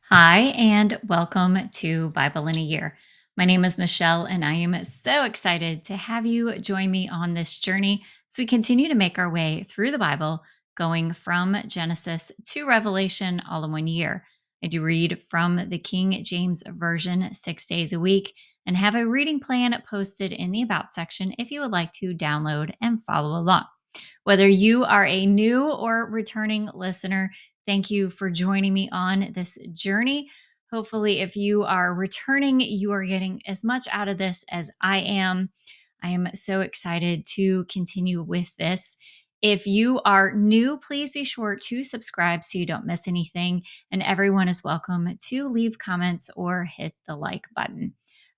Hi, and welcome to Bible in a Year. My name is Michelle, and I am so excited to have you join me on this journey as we continue to make our way through the Bible, going from Genesis to Revelation all in one year. I do read from the King James Version 6 days a week and have a reading plan posted in the About section if you would like to download and follow along. Whether you are a new or returning listener, thank you for joining me on this journey. Hopefully, if you are returning, you are getting as much out of this as I am. I am so excited to continue with this. If you are new, please be sure to subscribe so you don't miss anything. And everyone is welcome to leave comments or hit the like button.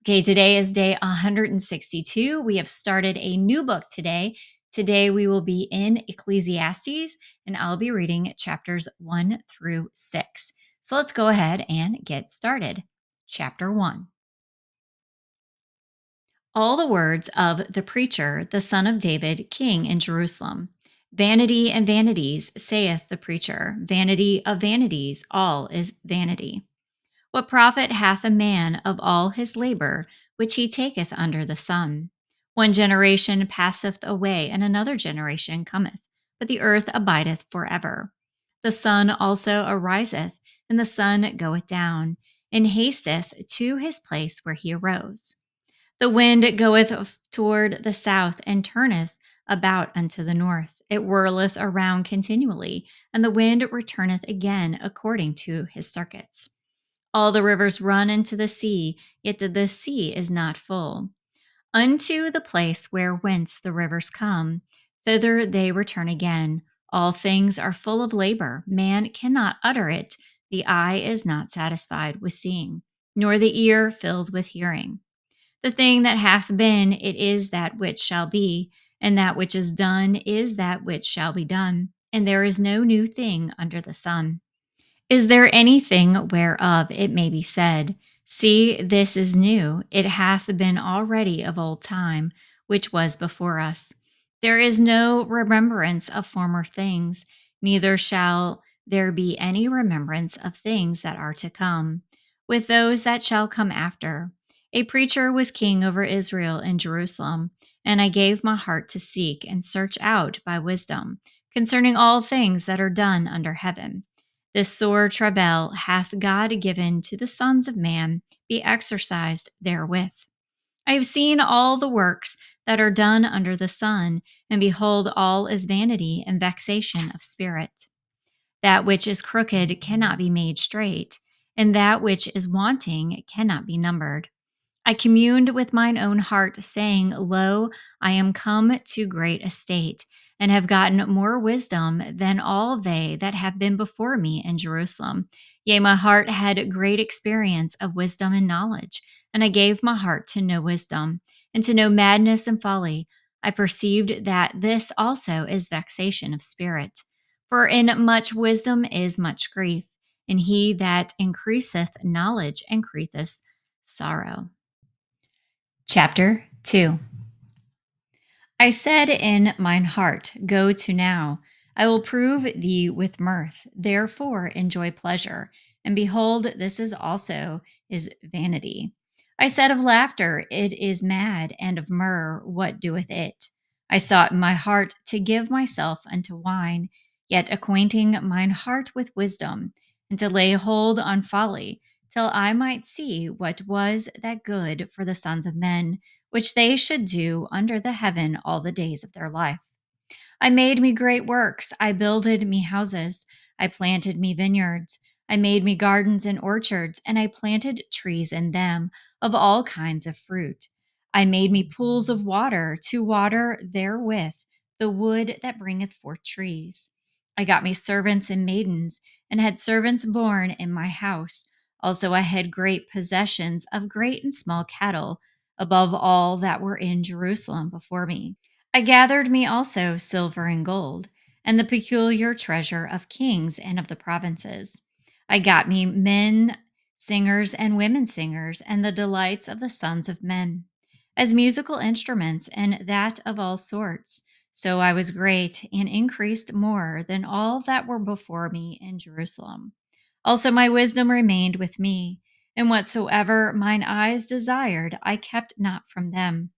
Okay, today is day 162. We have started a new book today. Today we will be in Ecclesiastes, and I'll be reading chapters 1 through 6. So let's go ahead and get started. Chapter 1. All the words of the preacher, the son of David, king in Jerusalem. Vanity and vanities, saith the preacher. Vanity of vanities, all is vanity. What profit hath a man of all his labor which he taketh under the sun? One generation passeth away, and another generation cometh, but the earth abideth forever. The sun also ariseth, and the sun goeth down, and hasteth to his place where he arose. The wind goeth toward the south, and turneth about unto the north. It whirleth around continually, and the wind returneth again according to his circuits. All the rivers run into the sea, yet the sea is not full. Unto the place where whence the rivers come, thither they return again. All things are full of labor. Man cannot utter it. The eye is not satisfied with seeing, nor the ear filled with hearing. The thing that hath been, it is that which shall be, and that which is done is that which shall be done. And there is no new thing under the sun. Is there anything whereof it may be said, see, this is new, it hath been already of old time, which was before us? There is no remembrance of former things, neither shall there be any remembrance of things that are to come, with those that shall come after. A preacher was king over Israel in Jerusalem, and I gave my heart to seek and search out by wisdom concerning all things that are done under heaven. This sore travail hath God given to the sons of man, be exercised therewith. I have seen all the works that are done under the sun, and behold, all is vanity and vexation of spirit. That which is crooked cannot be made straight, and that which is wanting cannot be numbered. I communed with mine own heart, saying, lo, I am come to great estate, and have gotten more wisdom than all they that have been before me in Jerusalem. Yea, my heart had great experience of wisdom and knowledge, and I gave my heart to know wisdom, and to know madness and folly. I perceived that this also is vexation of spirit. For in much wisdom is much grief, and he that increaseth knowledge increaseth sorrow. Chapter 2. I said in mine heart, go to now. I will prove thee with mirth. Therefore enjoy pleasure. And behold, this is also is vanity. I said of laughter, it is mad, and of myrrh, what doeth it? I sought in my heart to give myself unto wine, yet acquainting mine heart with wisdom, and to lay hold on folly, till I might see what was that good for the sons of men, which they should do under the heaven all the days of their life. I made me great works. I builded me houses. I planted me vineyards. I made me gardens and orchards, and I planted trees in them of all kinds of fruit. I made me pools of water to water therewith the wood that bringeth forth trees. I got me servants and maidens, and had servants born in my house. Also, I had great possessions of great and small cattle, above all that were in Jerusalem before me. I gathered me also silver and gold, and the peculiar treasure of kings and of the provinces. I got me men singers and women singers, and the delights of the sons of men, as musical instruments, and that of all sorts. So I was great and increased more than all that were before me in Jerusalem. Also my wisdom remained with me, and whatsoever mine eyes desired, I kept not from them.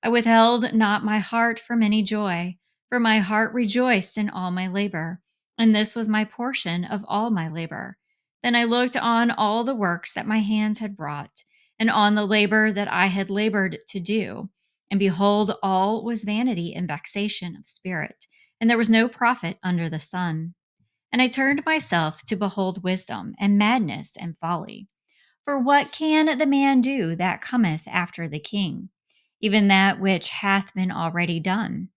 I withheld not my heart from any joy, for my heart rejoiced in all my labor, and this was my portion of all my labor. Then I looked on all the works that my hands had wrought, and on the labor that I had labored to do. And behold, all was vanity and vexation of spirit, and there was no profit under the sun. And I turned myself to behold wisdom and madness and folly. For what can the man do that cometh after the king? Even that which hath been already done.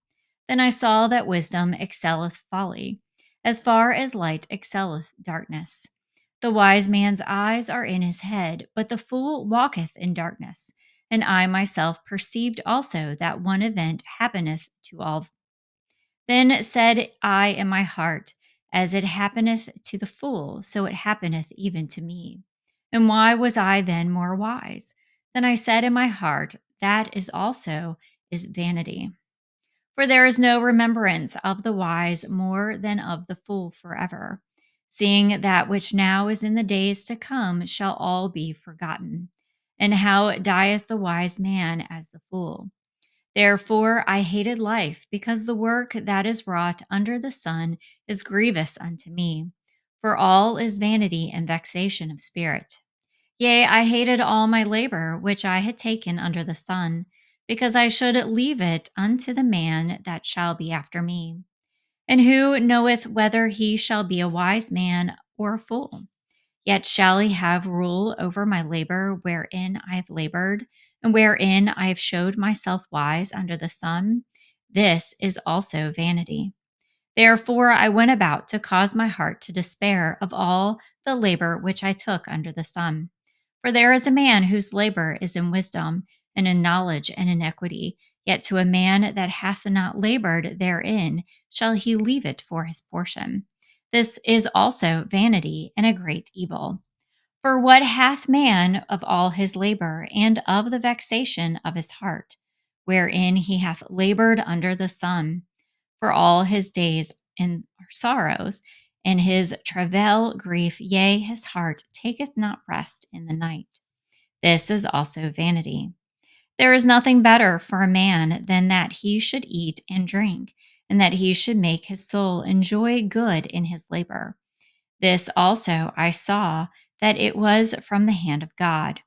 Then I saw that wisdom excelleth folly, as far as light excelleth darkness. The wise man's eyes are in his head, but the fool walketh in darkness. And I myself perceived also that one event happeneth to all. Then said I in my heart, as it happeneth to the fool, so it happeneth even to me. And why was I then more wise? Then I said in my heart, that is also is vanity. For there is no remembrance of the wise more than of the fool forever, seeing that which now is in the days to come shall all be forgotten. And how dieth the wise man as the fool? Therefore I hated life, because the work that is wrought under the sun is grievous unto me. For all is vanity and vexation of spirit. Yea, I hated all my labor which I had taken under the sun, because I should leave it unto the man that shall be after me. And who knoweth whether he shall be a wise man or a fool? Yet shall he have rule over my labor wherein I have labored, and wherein I have showed myself wise under the sun. This is also vanity. Therefore I went about to cause my heart to despair of all the labor which I took under the sun. For there is a man whose labor is in wisdom, and in knowledge, and in equity. Yet to a man that hath not labored therein shall he leave it for his portion. This is also vanity and a great evil. For what hath man of all his labor, and of the vexation of his heart, wherein he hath labored under the sun? For all his days in sorrows, and his travail grief, yea, his heart taketh not rest in the night. This is also vanity. There is nothing better for a man than that he should eat and drink, and that he should make his soul enjoy good in his labor. This also I saw that it was from the hand of God.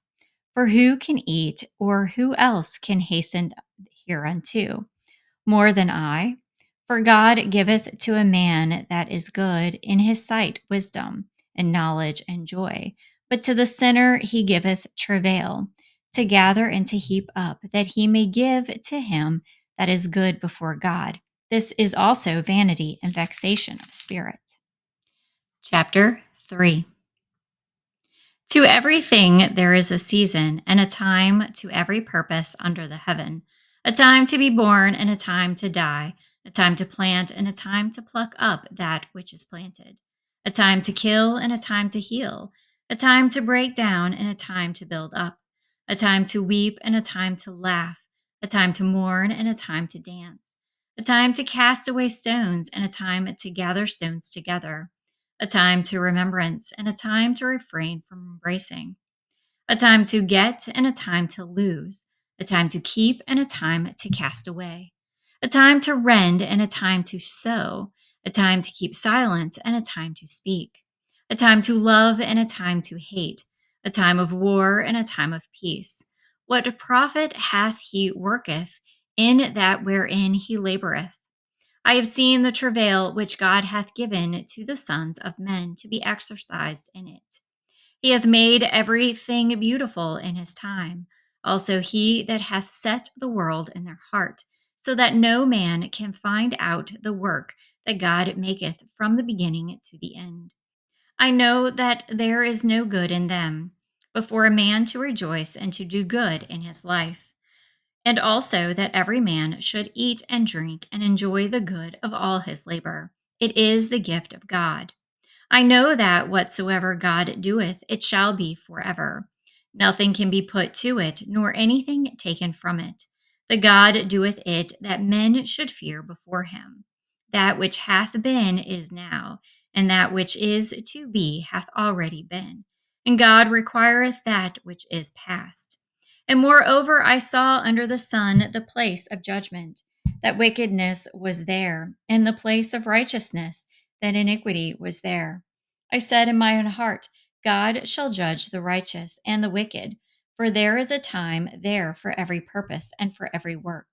For who can eat, or who else can hasten hereunto? More than I? For God giveth to a man that is good in his sight wisdom, and knowledge, and joy. But to the sinner he giveth travail, to gather and to heap up, that he may give to him that is good before God. This is also vanity and vexation of spirit. Chapter 3. To everything there is a season, and a time to every purpose under the heaven, a time to be born and a time to die, a time to plant and a time to pluck up that which is planted, a time to kill and a time to heal, a time to break down and a time to build up, a time to weep and a time to laugh, a time to mourn and a time to dance, a time to cast away stones and a time to gather stones together, a time to remembrance and a time to refrain from embracing, a time to get and a time to lose, a time to keep and a time to cast away, a time to rend and a time to sow, a time to keep silence and a time to speak, a time to love and a time to hate, a time of war and a time of peace. What profit hath he worketh in that wherein he laboreth? I have seen the travail which God hath given to the sons of men to be exercised in it. He hath made everything beautiful in his time. Also, he that hath set the world in their heart, so that no man can find out the work that God maketh from the beginning to the end. I know that there is no good in them, but for a man to rejoice and to do good in his life, and also that every man should eat and drink and enjoy the good of all his labor. It is the gift of God. I know that whatsoever God doeth, it shall be forever. Nothing can be put to it, nor anything taken from it. The God doeth it that men should fear before him. That which hath been is now, and that which is to be hath already been, and God requireth that which is past. And moreover, I saw under the sun the place of judgment, that wickedness was there, and the place of righteousness, that iniquity was there. I said in my own heart, God shall judge the righteous and the wicked, for there is a time there for every purpose and for every work.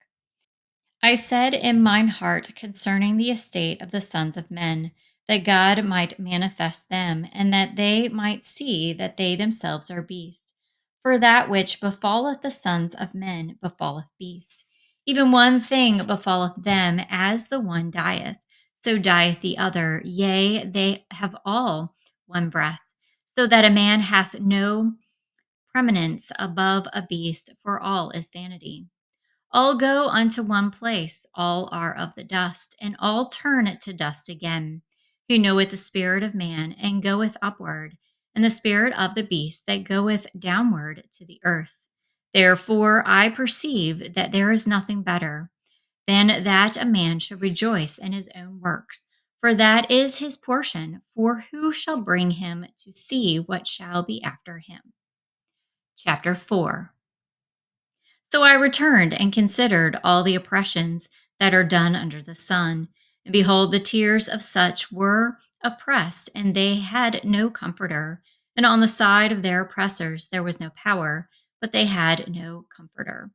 I said in mine heart concerning the estate of the sons of men, that God might manifest them, and that they might see that they themselves are beasts. For that which befalleth the sons of men befalleth beast. Even one thing befalleth them, as the one dieth, so dieth the other. Yea, they have all one breath, so that a man hath no preeminence above a beast, for all is vanity. All go unto one place, all are of the dust, and all turn it to dust again. Who knoweth the spirit of man, and goeth upward, and the spirit of the beast that goeth downward to the earth. Therefore I perceive that there is nothing better than that a man should rejoice in his own works, for that is his portion, for who shall bring him to see what shall be after him? Chapter 4. So I returned and considered all the oppressions that are done under the sun. And behold, the tears of such were oppressed, and they had no comforter. And on the side of their oppressors there was no power, but they had no comforter.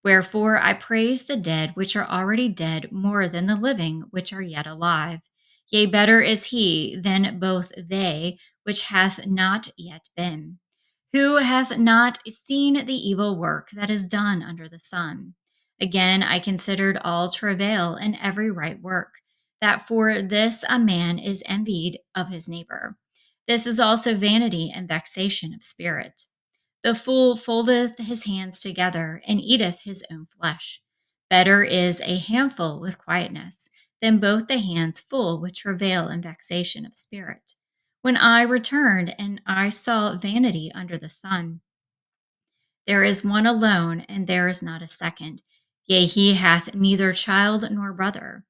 Wherefore I praise the dead which are already dead more than the living which are yet alive. Yea, better is he than both they which hath not yet been, who hath not seen the evil work that is done under the sun. Again, I considered all travail and every right work, that for this a man is envied of his neighbor. This is also vanity and vexation of spirit. The fool foldeth his hands together and eateth his own flesh. Better is a handful with quietness than both the hands full with travail and vexation of spirit. When I returned and I saw vanity under the sun, there is one alone, and there is not a second. Yea, he hath neither child nor brother.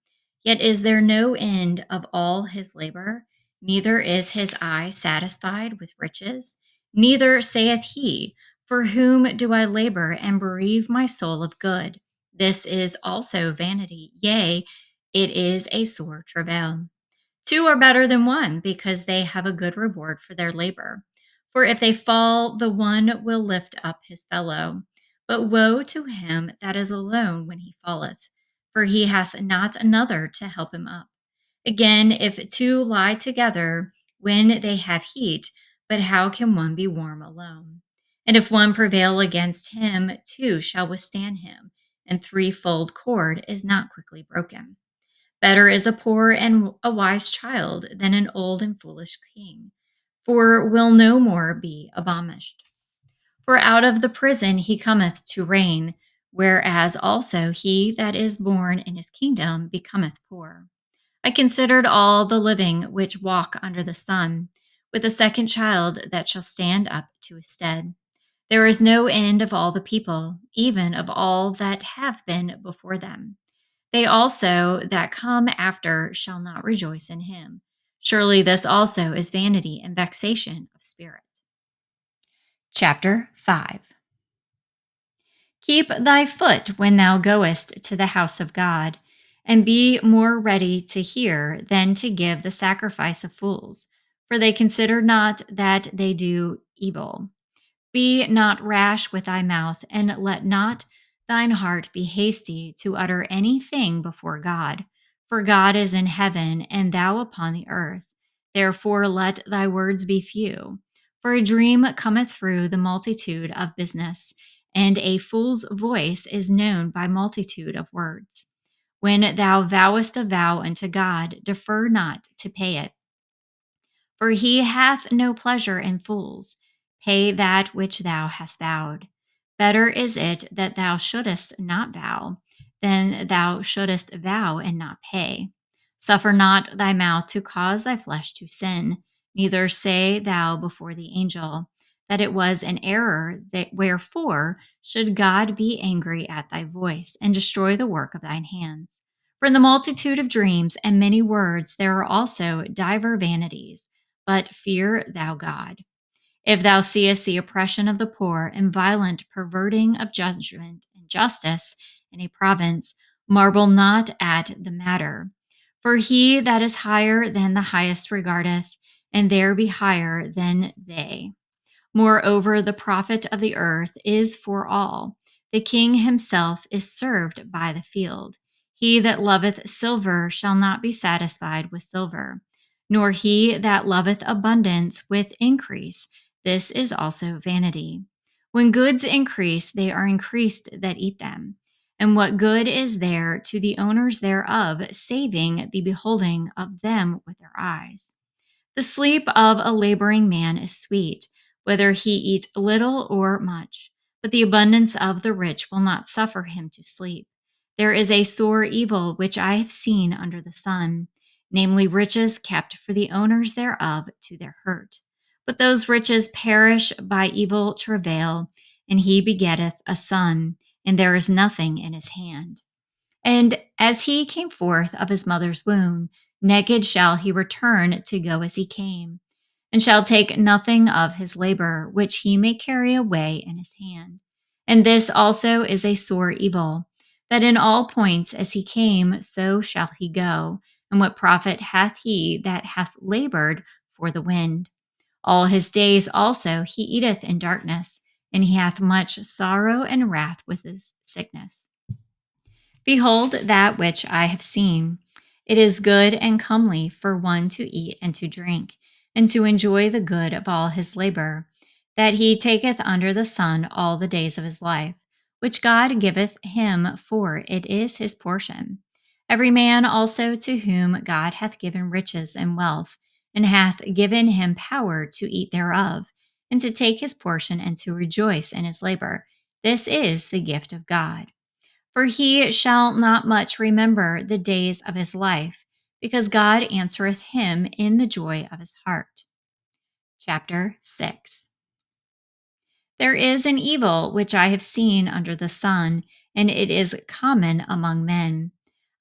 Yet is there no end of all his labor, neither is his eye satisfied with riches. Neither saith he, for whom do I labor and bereave my soul of good? This is also vanity. Yea, it is a sore travail. Two are better than one, because they have a good reward for their labor. For if they fall, the one will lift up his fellow. But woe to him that is alone when he falleth, for he hath not another to help him up. Again, if two lie together when they have heat, but how can one be warm alone? And if one prevail against him, two shall withstand him, and threefold cord is not quickly broken. Better is a poor and a wise child than an old and foolish king, for will no more be abolished. For out of the prison he cometh to reign, whereas also he that is born in his kingdom becometh poor. I considered all the living which walk under the sun, with a second child that shall stand up to his stead. There is no end of all the people, even of all that have been before them. They also that come after shall not rejoice in him. Surely this also is vanity and vexation of spirit. Chapter 5. Keep thy foot when thou goest to the house of God, and be more ready to hear than to give the sacrifice of fools, for they consider not that they do evil. Be not rash with thy mouth, and let not thine heart be hasty to utter anything before God. For God is in heaven, and thou upon the earth. Therefore let thy words be few. For a dream cometh through the multitude of business, and a fool's voice is known by multitude of words. When thou vowest a vow unto God, defer not to pay it, for he hath no pleasure in fools. Pay that which thou hast vowed. Better is it that thou shouldest not vow, than thou shouldest vow and not pay. Suffer not thy mouth to cause thy flesh to sin, neither say thou before the angel that it was an error, that wherefore should God be angry at thy voice, and destroy the work of thine hands? For in the multitude of dreams and many words there are also diver vanities. But fear thou God. If thou seest the oppression of the poor and violent perverting of judgment and justice in a province, marvel not at the matter. For he that is higher than the highest regardeth, and there be higher than they. Moreover, the profit of the earth is for all. The king himself is served by the field. He that loveth silver shall not be satisfied with silver, nor he that loveth abundance with increase. This is also vanity. When goods increase, they are increased that eat them. And what good is there to the owners thereof, saving the beholding of them with their eyes? The sleep of a laboring man is sweet, whether he eat little or much, but the abundance of the rich will not suffer him to sleep. There is a sore evil which I have seen under the sun, namely riches kept for the owners thereof to their hurt. But those riches perish by evil travail, and he begetteth a son, and there is nothing in his hand. And as he came forth of his mother's womb, naked shall he return to go as he came, and shall take nothing of his labor, which he may carry away in his hand. And this also is a sore evil, that in all points as he came, so shall he go. And what profit hath he that hath labored for the wind? All his days also he eateth in darkness, and he hath much sorrow and wrath with his sickness. Behold that which I have seen. It is good and comely for one to eat and to drink, and to enjoy the good of all his labor, that he taketh under the sun all the days of his life, which God giveth him, for it is his portion. Every man also to whom God hath given riches and wealth, and hath given him power to eat thereof, and to take his portion and to rejoice in his labor. This is the gift of God. For he shall not much remember the days of his life, because God answereth him in the joy of his heart. Chapter 6. There is an evil which I have seen under the sun, and it is common among men.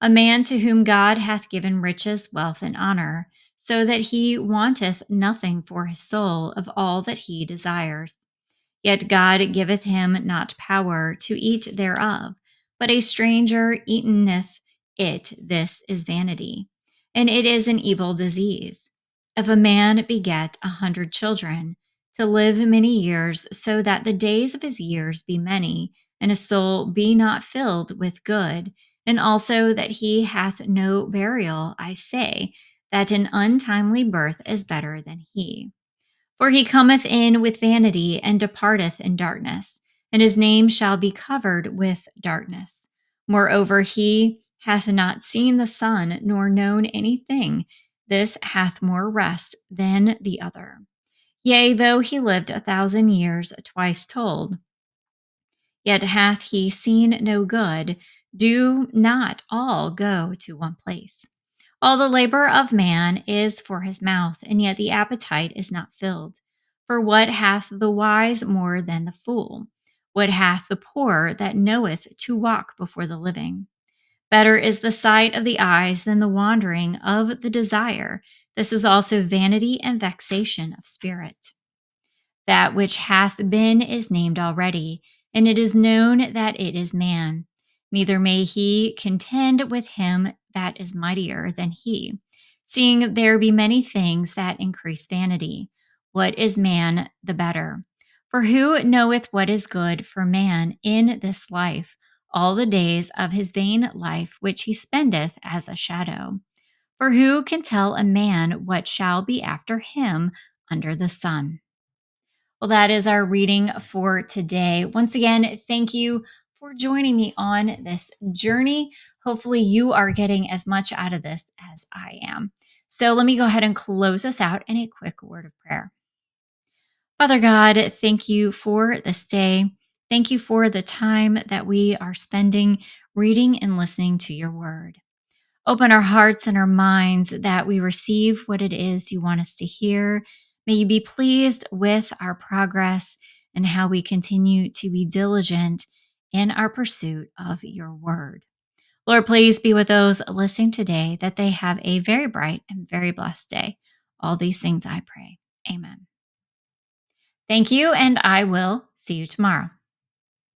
A man to whom God hath given riches, wealth, and honor, so that he wanteth nothing for his soul of all that he desireth. Yet God giveth him not power to eat thereof, but a stranger eateneth it. This is vanity, and it is an evil disease. If a man beget 100 children, to live many years, so that the days of his years be many, and his soul be not filled with good, and also that he hath no burial, I say that an untimely birth is better than he. For he cometh in with vanity and departeth in darkness, and his name shall be covered with darkness. Moreover, he hath not seen the sun, nor known anything. This hath more rest than the other. Yea, though he lived 1,000 years, twice told, yet hath he seen no good. Do not all go to one place? All the labor of man is for his mouth, and yet the appetite is not filled. For what hath the wise more than the fool? What hath the poor that knoweth to walk before the living? Better is the sight of the eyes than the wandering of the desire. This is also vanity and vexation of spirit. That which hath been is named already, and it is known that it is man. Neither may he contend with him that is mightier than he, seeing there be many things that increase vanity. What is man the better? For who knoweth what is good for man in this life, all the days of his vain life which he spendeth as a shadow? For who can tell a man what shall be after him under the sun? Well, that is our reading for today. Once again, thank you for joining me on this journey. Hopefully, you are getting as much out of this as I am. So, let me go ahead and close us out in a quick word of prayer. Father God, thank you for this day. Thank you for the time that we are spending reading and listening to your word. Open our hearts and our minds that we receive what it is you want us to hear. May you be pleased with our progress and how we continue to be diligent in our pursuit of your word. Lord, please be with those listening today that they have a very bright and very blessed day. All these things I pray. Amen. Thank you, and I will see you tomorrow.